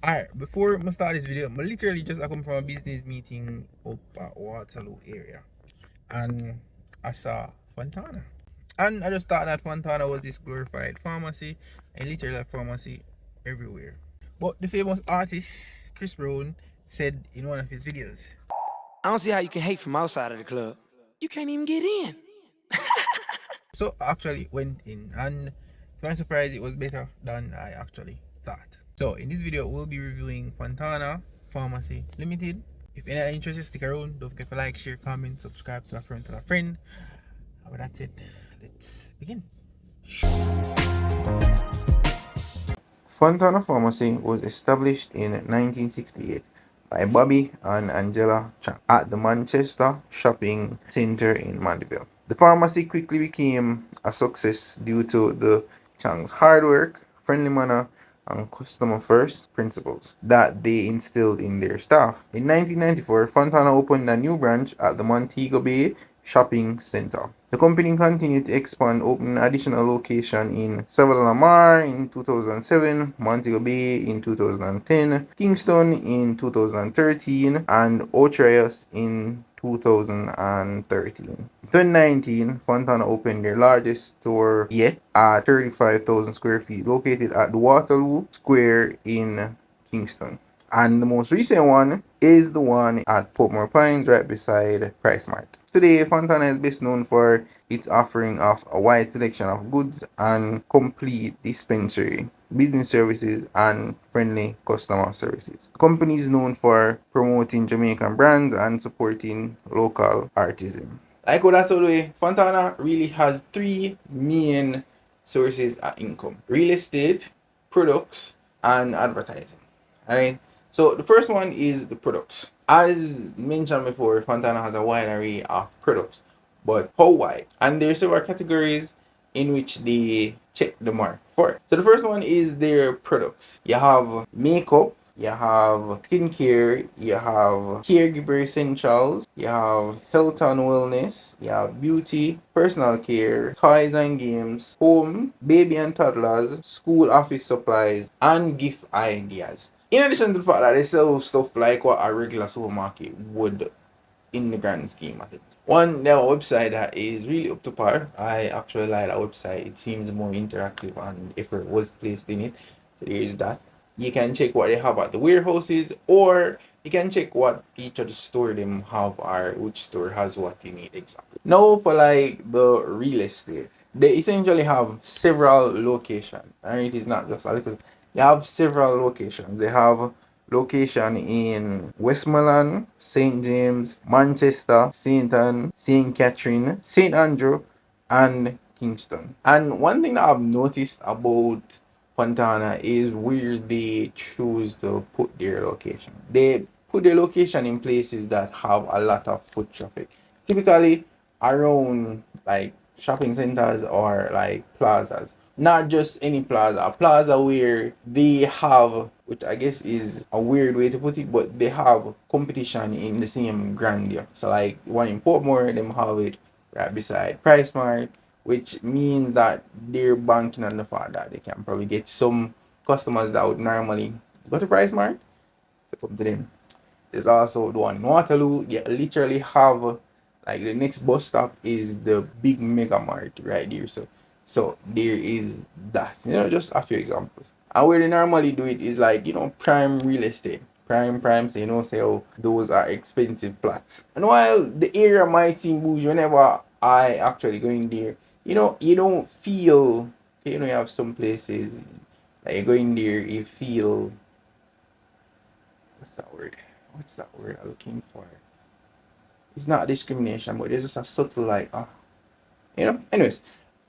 Alright, before I start this video, I literally just come from a business meeting up at Waterloo area. And I saw Fontana. And I just thought that Fontana was this glorified pharmacy, and literally a pharmacy everywhere. But the famous artist Chris Brown said in one of his videos. I don't see how you can hate from outside of the club. You can't even get in. So I actually went in, and to my surprise, it was better than I actually thought. So in this video, we'll be reviewing Fontana Pharmacy Limited. If any are interested, stick around. Don't forget to like, share, comment, subscribe to a friend, But that's it. Let's begin. Fontana Pharmacy was established in 1968 by Bobby and Angela Chang at the Manchester Shopping Centre in Mandeville. The pharmacy quickly became a success due to the Chang's hard work, friendly manner, and customer first principles that they instilled in their staff. In 1994, Fontana opened a new branch at the Montego Bay Shopping Center. The company continued to expand, opening additional locations in Savannah Lamar in 2007, Montego Bay in 2010, Kingston in 2013, and Otrius in 2013. In 2019, Fontana opened their largest store yet at 35,000 square feet, located at the Waterloo Square in Kingston. And the most recent one is the one at Portmore Pines, right beside Price Mart. Today, Fontana is best known for its offering of a wide selection of goods and complete dispensary, business services, and friendly customer services. The company is known for promoting Jamaican brands and supporting local artisan. Like what that's all the way, Fontana really has three main sources of income: real estate, products, and advertising. Alright. So the first one is the products. As mentioned before, Fontana has a wide array of products, but how wide? And there's several categories in which they check the mark for. So the first one is their products. You have makeup, you have skincare, you have caregiver essentials, you have health and wellness, you have beauty, personal care, toys and games, home, baby and toddlers, school office supplies, and gift ideas. In addition to the fact that they sell stuff like what a regular supermarket would in the grand scheme of things. One, their website that is really up to par. I actually like that website. It seems more interactive and effort was placed in it. So there is that. You can check what they have at the warehouses, or you can check what each of the store them have, or which store has what you need exactly. Now for like the real estate. They essentially have several locations. And it is not just a little. They have several locations. They have location in Westmoreland, St. James, Manchester, St. Anne, St. Catherine, St. Andrew, and Kingston. And one thing that I've noticed about Fontana is where they choose to put their location. They put their location in places that have a lot of foot traffic. Typically around like shopping centers or like plazas. Not just any plaza, a plaza where they have, which I guess is a weird way to put it, but they have competition in the same grandeur. So like one in Portmore, them have it right beside Price Mart, which means that they're banking on the fact that they can probably get some customers that would normally go to Price Mart to come to them. There's also the one in Waterloo. You literally have like the next bus stop is the big mega mart right there. So there is that. Just a few examples. And where they normally do it is like, prime real estate. Prime, so say oh, those are expensive plots. And while the area might seem bougie, whenever I actually go in there, you don't feel, you have some places that you go in there, you feel, what's that word? What's that word I'm looking for? It's not discrimination, but there's just a subtle like, Anyways,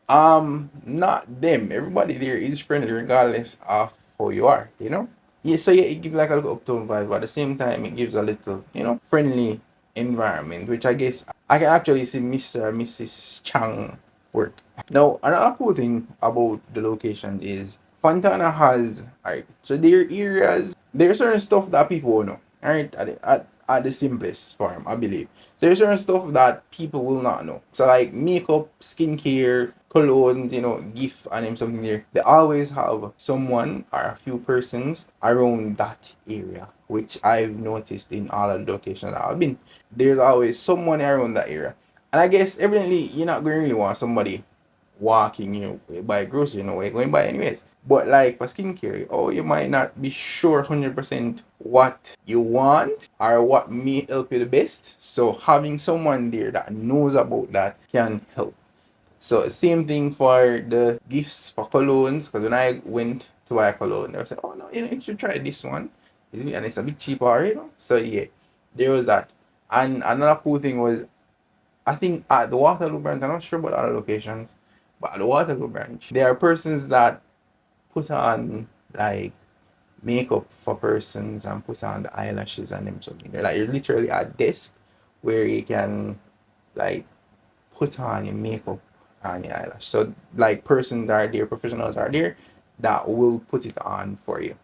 not them. Everybody there is friendly regardless of who you are. Yeah, so yeah, it gives like a little uptown vibe, but at the same time, it gives a little, friendly environment, which I guess I can actually see Mr. and Mrs. Chang work. Now, another cool thing about the location is Fontana has, alright, so their areas, there's certain stuff that people will know, alright, at the simplest form, I believe. There's certain stuff that people will not know. So, like makeup, skincare, colognes, gift and them something there, they always have someone or a few persons around that area, which I've noticed in all of the locations that I've been. There's always someone around that area. And I guess evidently you're not going to really want somebody walking, buy groceries, we're going by anyways. But like for skincare, oh, you might not be sure 100% what you want or what may help you the best. So having someone there that knows about that can help. So same thing for the gifts for colognes. Because when I went to buy a cologne, they said, "Oh no, you should try this one. And it's a bit cheaper, So yeah, there was that. And another cool thing was, I think at the Waterloo branch, I'm not sure about other locations, but at the Waterloo branch, there are persons that put on like makeup for persons and put on the eyelashes and them something. They're like you're literally at a desk where you can like put on your makeup and your eyelash. So like persons are there, professionals are there that will put it on for you.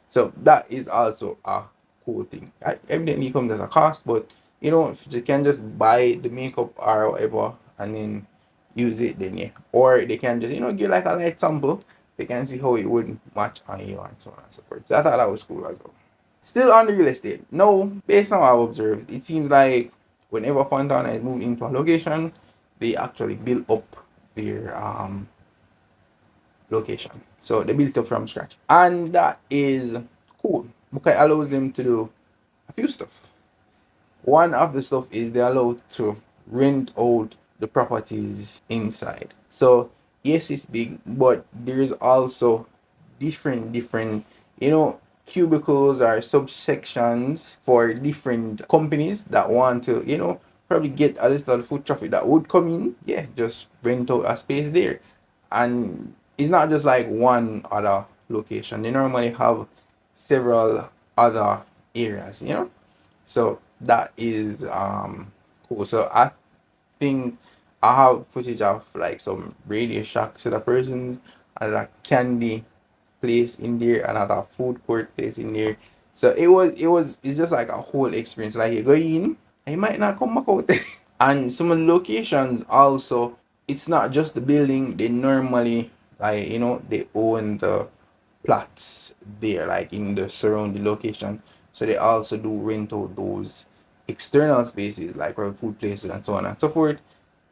So that is also a cool thing. Evidently comes at a cost, but if you can just buy the makeup or whatever and then use it, then yeah. Or they can just give like a light sample. They can see how it would match on you and so on and so forth. So I thought that was cool as well. Still on the real estate. No, based on what I've observed, it seems like whenever Fontana is moved into a location, they actually build up their location. So they built up from scratch. And that is cool because it allows them to do a few stuff. One of the stuff is they're allowed to rent out the properties inside. So yes, it's big, but there's also different cubicles or subsections for different companies that want to probably get a little foot traffic that would come in. Yeah, just rent out a space there. And it's not just like one other location. They normally have several other areas. So that is cool. So I think I have footage of like some Radio Shack to the persons, another candy place in there, another food court place in there. So it's just like a whole experience. Like you go in, and you might not come back out. And some of the locations also, it's not just the building. They normally like they own the plots there, like in the surrounding location. So they also do rent out those external spaces like food places and so on and so forth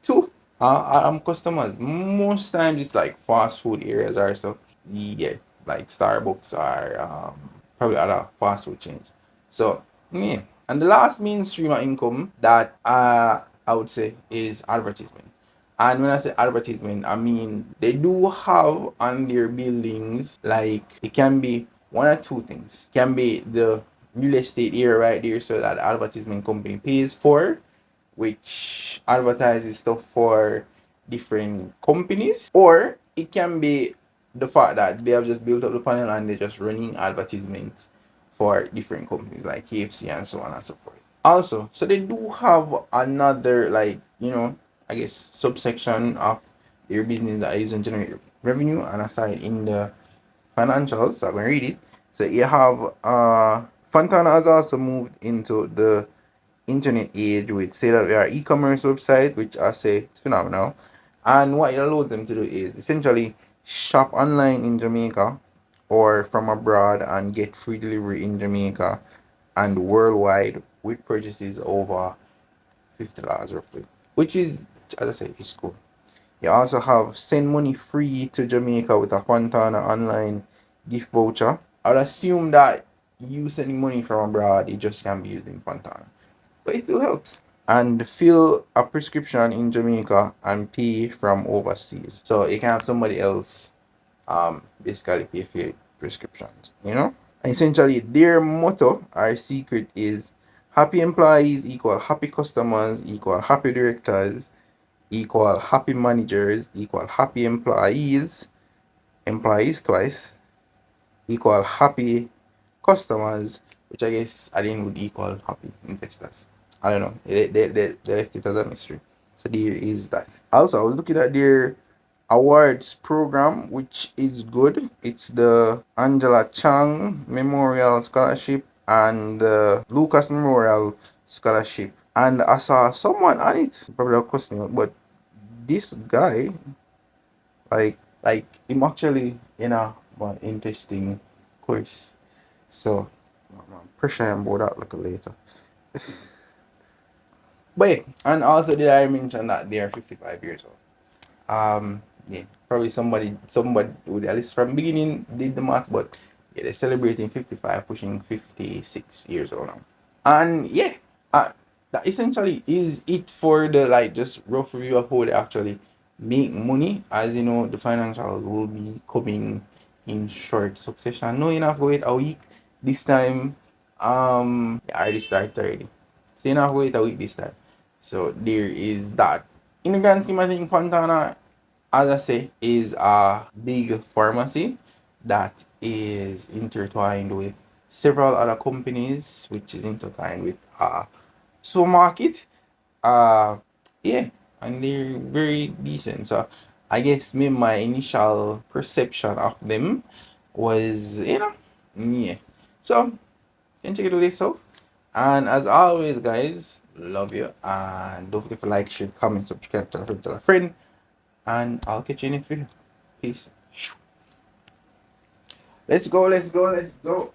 to customers. Most times it's like fast food areas or so. Yeah, like Starbucks or probably other fast food chains. So yeah. And the last main stream of income that I would say is advertisement. And when I say advertisement, I mean they do have on their buildings, like it can be one or two things. It can be the real estate area right there, so that the advertisement company pays for, which advertises stuff for different companies, or it can be the fact that they have just built up the panel and they're just running advertisements for different companies like KFC and so on and so forth. Also, so they do have another, like, I guess subsection of their business that is to generate revenue, and aside in the financials, so I'm gonna read it. So you have Fontana has also moved into the internet age with state-of-the-art e-commerce website, which I say is phenomenal. And what it allows them to do is essentially shop online in Jamaica or from abroad and get free delivery in Jamaica and worldwide with purchases over $50 roughly, which is, as I said, is cool. You also have send money free to Jamaica with a Fontana online gift voucher. I'd assume that you sending money from abroad, it just can be used in Fontana, but it still helps. And fill a prescription in Jamaica and pay from overseas. So you can have somebody else basically pay for your prescriptions. Essentially their motto or secret is happy employees equal happy customers equal happy directors equal happy managers equal happy employees twice equal happy customers, which I guess at the end would equal happy investors. I don't know. They left it as a mystery. So there is that. Also, I was looking at their awards program, which is good. It's the Angela Chang Memorial Scholarship and the Lucas Memorial Scholarship. And I saw someone on it, probably a customer, but this guy, Like I'm actually in a one interesting course. So I'm pressure about that look later. But yeah, and also did I mention that they are 55 years old? Yeah, probably somebody with at least from beginning did the maths, but yeah, they're celebrating 55, pushing 56 years old now. And yeah, that essentially is it for the like just rough review of how they actually make money. As you know, the financials will be coming in short succession. No, you have to wait a week this time. I already started already. So you have to wait a week this time. So there is that. In the grand scheme, I think Fontana, as I say, is a big pharmacy that is intertwined with several other companies, which is intertwined with supermarket. Uh, yeah, and they're very decent. So I guess maybe my initial perception of them was, yeah. So you can check it out yourself. And as always, guys, love you. And don't forget to like, share, comment, subscribe, tell a friend. And I'll catch you in the next video. Peace. Let's go, let's go, let's go.